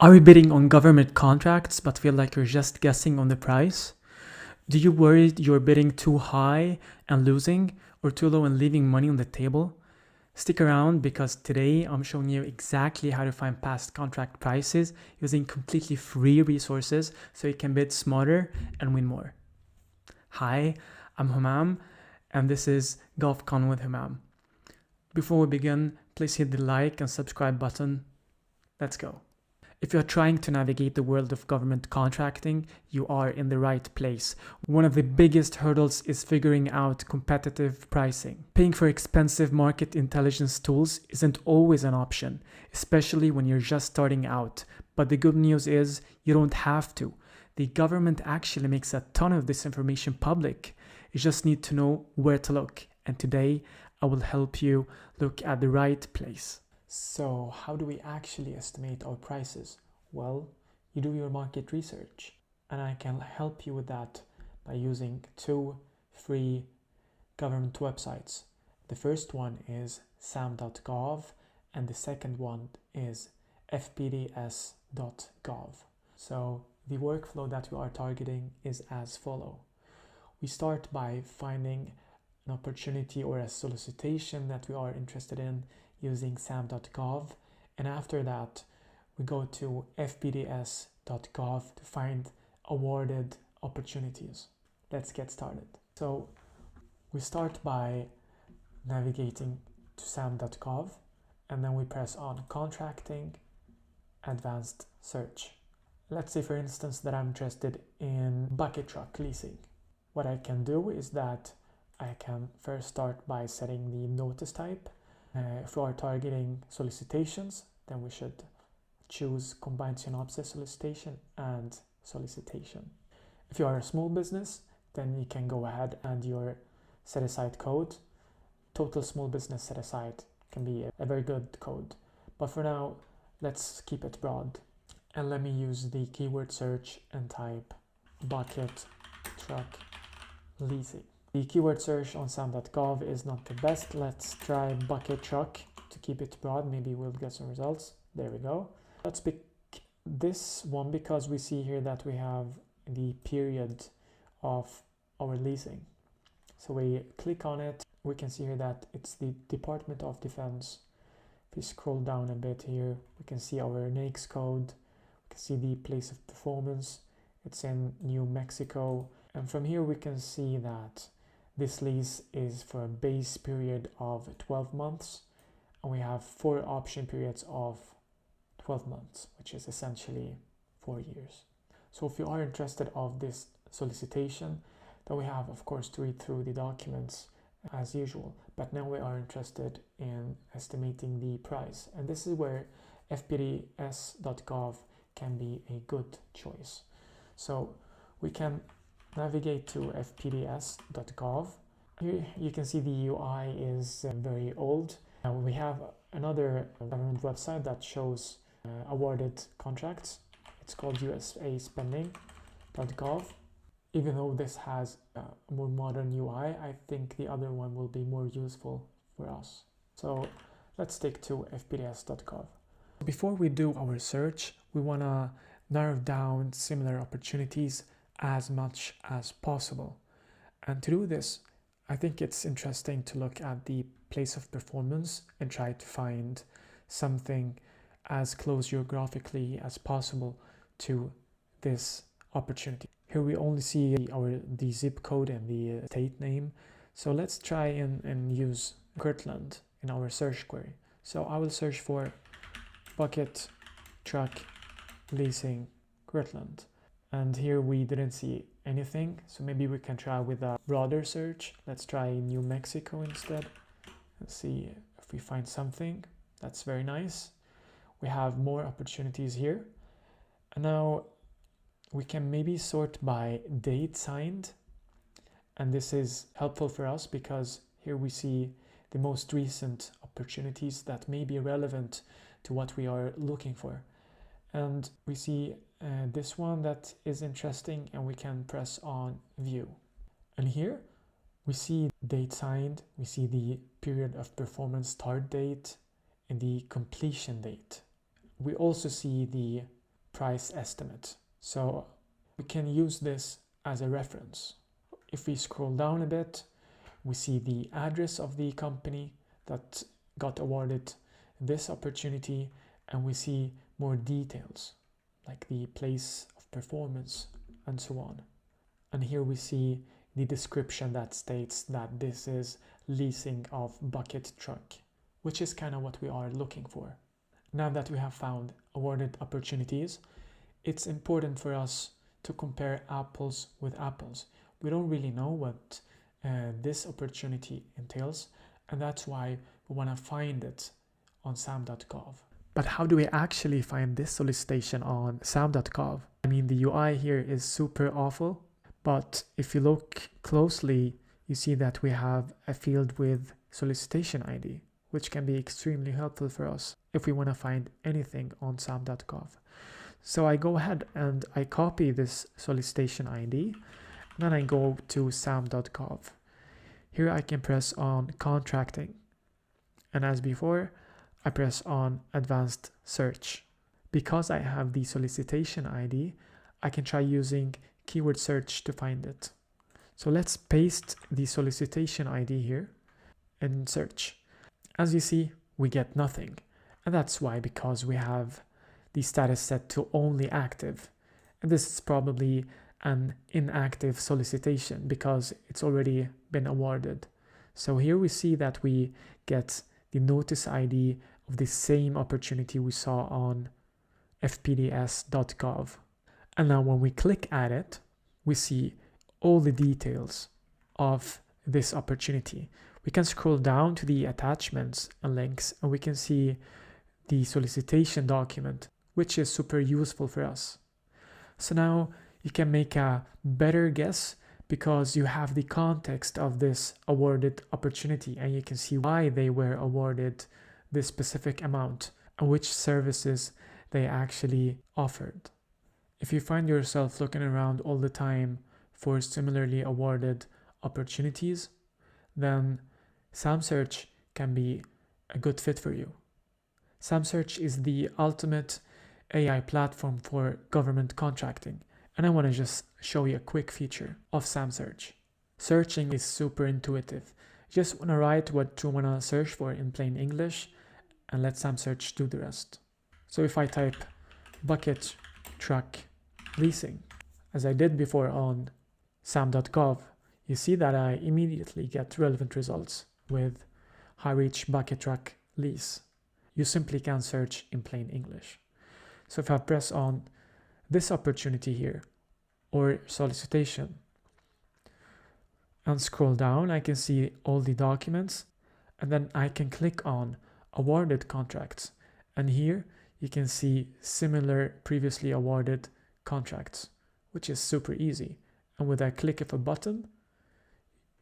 Are you bidding on government contracts but feel like you're just guessing on the price? Do you worry you're bidding too high and losing, or too low and leaving money on the table? Stick around, because today I'm showing you exactly how to find past contract prices using completely free resources so you can bid smarter and win more. Hi, I'm Humam, and this is GolfCon with Humam. Before we begin, please hit the like and subscribe button. Let's go. If you're trying to navigate the world of government contracting, you are in the right place. One of the biggest hurdles is figuring out competitive pricing. Paying for expensive market intelligence tools isn't always an option, especially when you're just starting out. But the good news is you don't have to. The government actually makes a ton of this information public. You just need to know where to look. And today, I will help you look at the right place. So how do we actually estimate our prices? Well, you do your market research, and I can help you with that by using two free government websites. The first one is sam.gov and the second one is fpds.gov. So the workflow that we are targeting is as follows. We start by finding an opportunity or a solicitation that we are interested in using sam.gov, and after that we go to fpds.gov to find awarded opportunities. Let's get started. So we start by navigating to sam.gov, and then we press on contracting, advanced search. Let's say for instance that I'm interested in bucket truck leasing. What I can do is that I can first start by setting the notice type. If we are targeting solicitations, then we should choose combined synopsis solicitation and solicitation. If you are a small business, then you can go ahead and your set aside code. Total small business set aside can be a very good code. But for now, let's keep it broad. And let me use the keyword search and type bucket truck leasing. The keyword search on sam.gov is not the best. Let's try bucket truck to keep it broad. Maybe we'll get some results. There we go. Let's pick this one because we see here that we have the period of our leasing. So we click on it. We can see here that it's the Department of Defense. If we scroll down a bit here, we can see our NAICS code. We can see the place of performance. It's in New Mexico. And from here we can see that this lease is for a base period of 12 months, and we have 4 option periods of 12 months, which is essentially 4 years. So if you are interested of this solicitation, then we have of course to read through the documents as usual, but now we are interested in estimating the price, and this is where fpds.gov can be a good choice. So we can navigate to fpds.gov. Here you can see the UI is very old. We have another government website that shows awarded contracts. It's called usaspending.gov. Even though this has a more modern UI, I think the other one will be more useful for us. So let's stick to fpds.gov. Before we do our search, we want to narrow down similar opportunities as much as possible. And to do this, I think it's interesting to look at the place of performance and try to find something as close geographically as possible to this opportunity. Here we only see the zip code and the state name. So let's try and use Kirtland in our search query. So I will search for bucket truck leasing Kirtland. And here we didn't see anything, so maybe we can try with a broader search. Let's try New Mexico instead and see if we find something. That's very nice. We have more opportunities here. And now we can maybe sort by date signed. And this is helpful for us because here we see the most recent opportunities that may be relevant to what we are looking for. And we see this one that is interesting, and we can press on view. And here we see date signed, we see the period of performance start date and the completion date. We also see the price estimate. So we can use this as a reference. If we scroll down a bit, we see the address of the company that got awarded this opportunity, and we see more details like the place of performance and so on. And here we see the description that states that this is leasing of bucket truck, which is kind of what we are looking for. Now that we have found awarded opportunities, it's important for us to compare apples with apples. We don't really know what this opportunity entails, and that's why we want to find it on sam.gov. But how do we actually find this solicitation on sam.gov? I mean, the UI here is super awful, but if you look closely, you see that we have a field with solicitation ID, which can be extremely helpful for us if we want to find anything on sam.gov. So I go ahead and I copy this solicitation ID, and then I go to sam.gov. Here I can press on contracting, and as before, I press on advanced search. Because I have the solicitation ID, I can try using keyword search to find it. So let's paste the solicitation ID here and search. As you see, we get nothing, and that's why, because we have the status set to only active, and this is probably an inactive solicitation because it's already been awarded. So here we see that we get the notice ID of the same opportunity we saw on fpds.gov. And now when we click at it, we see all the details of this opportunity. We can scroll down to the attachments and links, and we can see the solicitation document, which is super useful for us. So now you can make a better guess because you have the context of this awarded opportunity, and you can see why they were awarded this specific amount and which services they actually offered. If you find yourself looking around all the time for similarly awarded opportunities, then SamSearch can be a good fit for you. SamSearch is the ultimate AI platform for government contracting, and I want to just show you a quick feature of SamSearch. Searching is super intuitive. You just want to write what you want to search for in plain English and let SamSearch do the rest. So if I type bucket truck leasing, as I did before on sam.gov, you see that I immediately get relevant results with high reach bucket truck lease. You simply can search in plain English. So if I press on this opportunity here, or solicitation, and scroll down, I can see all the documents, and then I can click on awarded contracts, and here you can see similar previously awarded contracts, which is super easy. And with a click of a button,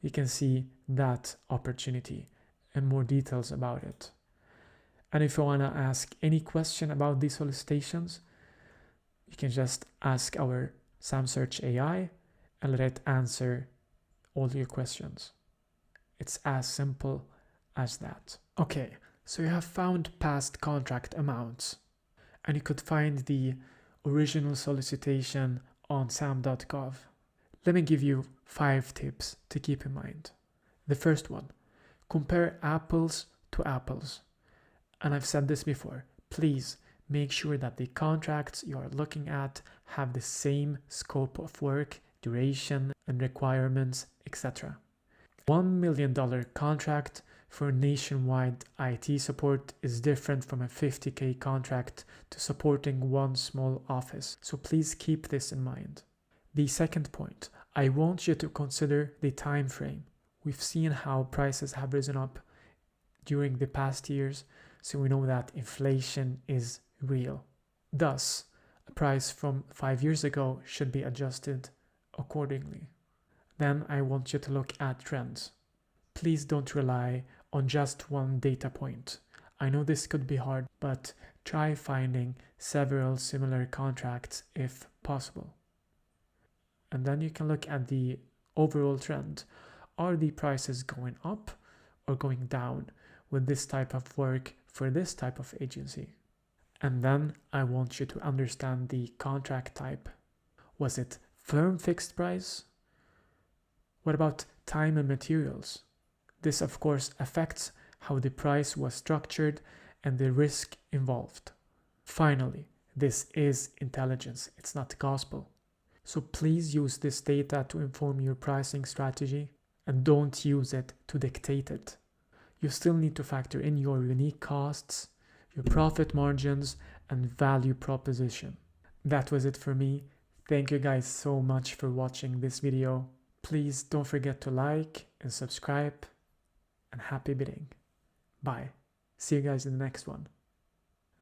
you can see that opportunity and more details about it. And if you want to ask any question about these solicitations, you can just ask our SamSearch AI and let it answer all your questions. It's as simple as that. Okay, so you have found past contract amounts, and you could find the original solicitation on sam.gov. Let me give you 5 tips to keep in mind. The first one, compare apples to apples. And I've said this before, please make sure that the contracts you are looking at have the same scope of work, duration and requirements, etc. $1 million contract for nationwide IT support is different from a $50,000 contract to supporting one small office. So please keep this in mind. The second point, I want you to consider the time frame. We've seen how prices have risen up during the past years, so we know that inflation is real. Thus, a price from 5 years ago should be adjusted accordingly. Then I want you to look at trends. Please don't rely on just one data point. I know this could be hard, but try finding several similar contracts if possible. And then you can look at the overall trend. Are the prices going up or going down with this type of work for this type of agency? And then I want you to understand the contract type. Was it firm fixed price? What about time and materials? This of course affects how the price was structured and the risk involved. Finally, this is intelligence, it's not gospel. So please use this data to inform your pricing strategy and don't use it to dictate it. You still need to factor in your unique costs, your profit margins, and value proposition. That was it for me. Thank you guys so much for watching this video. Please don't forget to like and subscribe, and happy bidding. Bye. See you guys in the next one.